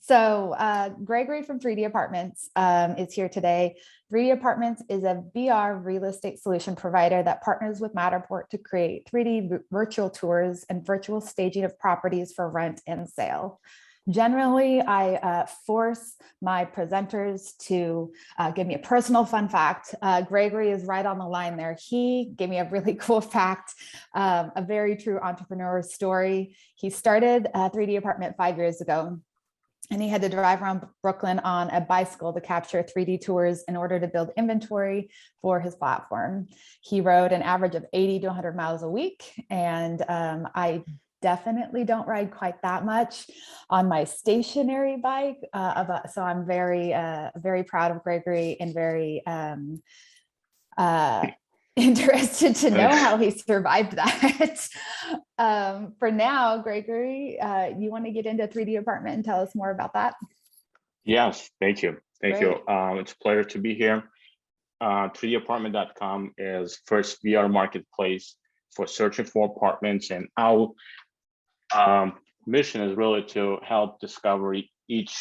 Gregory from 3D Apartments is here today. 3D Apartments is a VR real estate solution provider that partners with Matterport to create 3D virtual tours and virtual staging of properties for rent and sale. Generally, I force my presenters to give me a personal fun fact. Gregory is right on the line there. He gave me a really cool fact, a very true entrepreneur story. He started a 3D Apartment 5 years ago, and he had to drive around Brooklyn on a bicycle to capture 3D tours in order to build inventory for his platform. He rode an average of 80 to 100 miles a week, and I definitely don't ride quite that much on my stationary bike. So I'm very proud of Gregory and very interested to know how he survived that. For now, Gregory, you want to get into 3D Apartment and tell us more about that? Yes, thank you. Thank Great. you. It's a pleasure to be here. 3dapartment.com is first VR marketplace for searching for apartments, and our mission is really to help discover each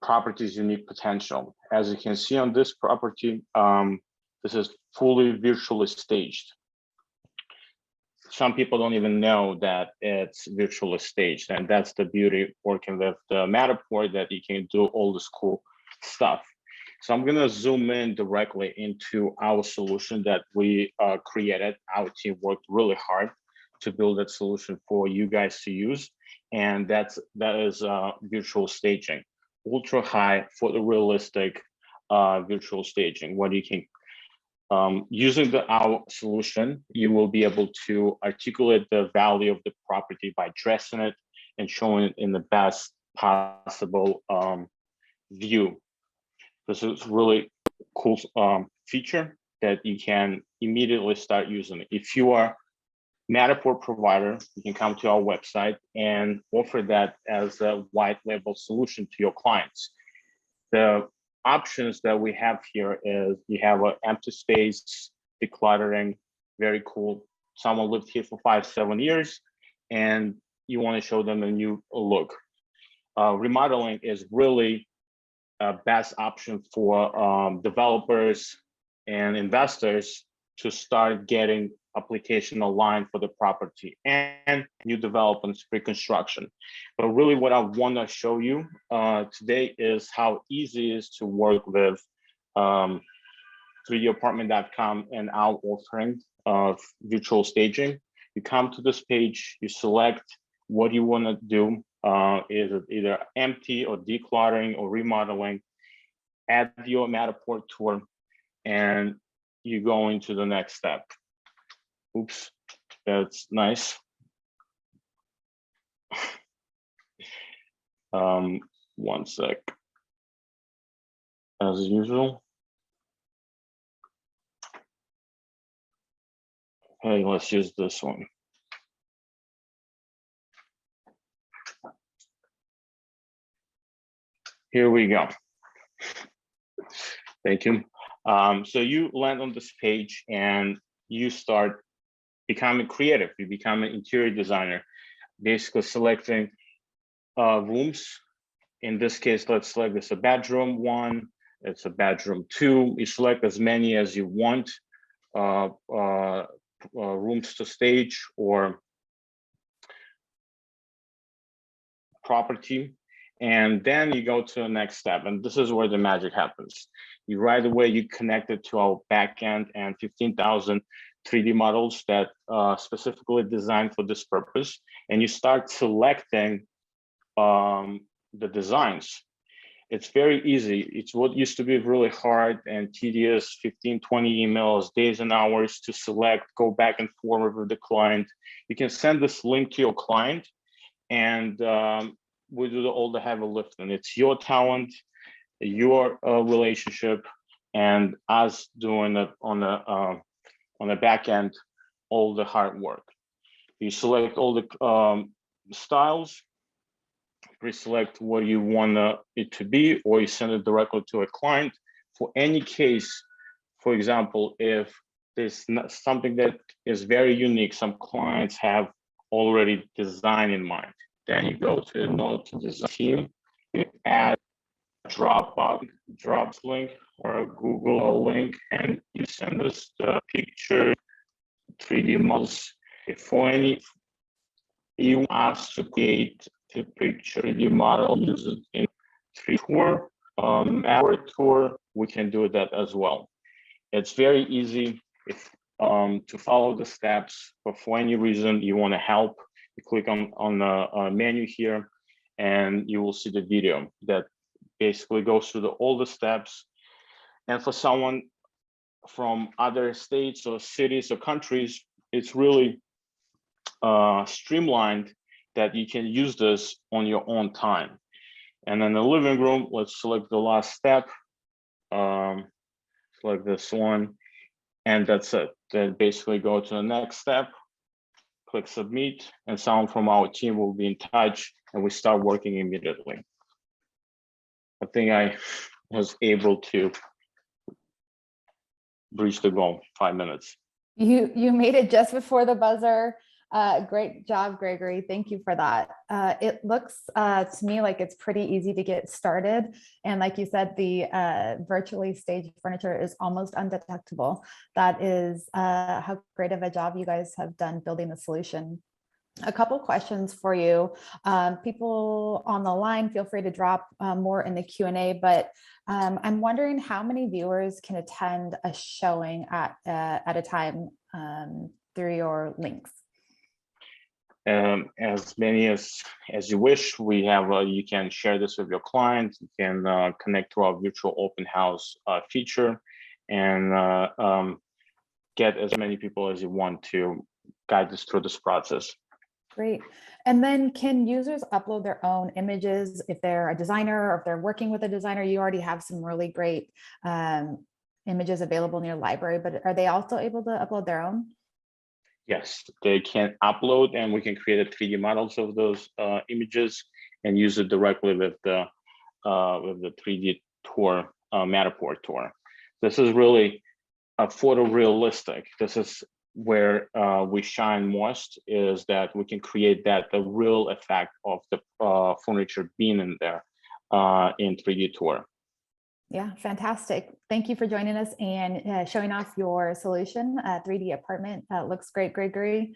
property's unique potential. As you can see on this property, this is fully virtually staged. Some people don't even know that it's virtually staged, and that's the beauty working with the Matterport, that you can do all this cool stuff. So I'm gonna zoom in directly into our solution that we created. Our team worked really hard to build that solution for you guys to use, and that is virtual staging, ultra high photorealistic virtual staging. What you can using our solution, you will be able to articulate the value of the property by dressing it and showing it in the best possible view. This is really cool feature that you can immediately start using. If you are Matterport provider, you can come to our website and offer that as a white label solution to your clients. The options that we have here is you have an empty space, decluttering, very cool. Someone lived here for 5-7 years and you want to show them a new look. Remodeling is really a best option for developers and investors to start getting application aligned for the property and new developments, pre-construction. But really what I want to show you today is how easy it is to work with 3dapartment.com and our offering of virtual staging. You come to this page, you select what you want to do. Is it either empty or decluttering or remodeling? Add your Matterport tour and you go into the next step. Oops, that's nice. One sec. As usual. Okay, let's use this one. Here we go. Thank you. So you land on this page and you start becoming creative. You become an interior designer, basically selecting rooms. In this case, let's select this a bedroom 1, it's a bedroom 2. You select as many as you want, rooms to stage or property. And then you go to the next step, and this is where the magic happens. You right away, you connect it to our backend and 15,000 3D models that specifically designed for this purpose. And you start selecting the designs. It's very easy. It's what used to be really hard and tedious, 15, 20 emails, days and hours to select, go back and forth with the client. You can send this link to your client and we do all the heavy lifting. It's your talent, your relationship, and us doing it on the back end, all the hard work. You select all the styles, pre-select what you want it to be, or you send it directly to a client. For any case, for example, if there's something that is very unique, some clients have already design in mind. Then you go to Note Design Team, you add Dropbox link or a Google link, and you send us the picture, 3D models. If for any you want us to create a picture 3D model, use it in 3D tour, Matterport tour, we can do that as well. It's very easy if to follow the steps, but for any reason you want to help, you click on the menu here, and you will see the video that basically goes through all the steps. And for someone from other states or cities or countries, it's really streamlined that you can use this on your own time. And in the living room, let's select the last step, select this one, and that's it. Then basically go to the next step, click submit, and someone from our team will be in touch, and we start working immediately. I think I was able to reach the goal, 5 minutes. You made it just before the buzzer. Great job, Gregory. Thank you for that. It looks to me like it's pretty easy to get started. And like you said, the virtually staged furniture is almost undetectable. That is how great of a job you guys have done building the solution. A couple questions for you. People on the line, feel free to drop more in the Q&A, but I'm wondering how many viewers can attend a showing at a time through your links? As many as you wish. We have you can share this with your client. You can connect to our virtual open house feature, and get as many people as you want to guide us through this process. Great. And then can users upload their own images if they're a designer or if they're working with a designer? You already have some really great images available in your library, but are they also able to upload their own? Yes, they can upload, and we can create a 3D models of those images and use it directly with the 3D tour, Matterport tour. This is really a photorealistic. This is where we shine most, is that we can create the real effect of the furniture being in there in 3D tour. Yeah, fantastic. Thank you for joining us and showing off your solution, 3D apartment. Looks great, Gregory.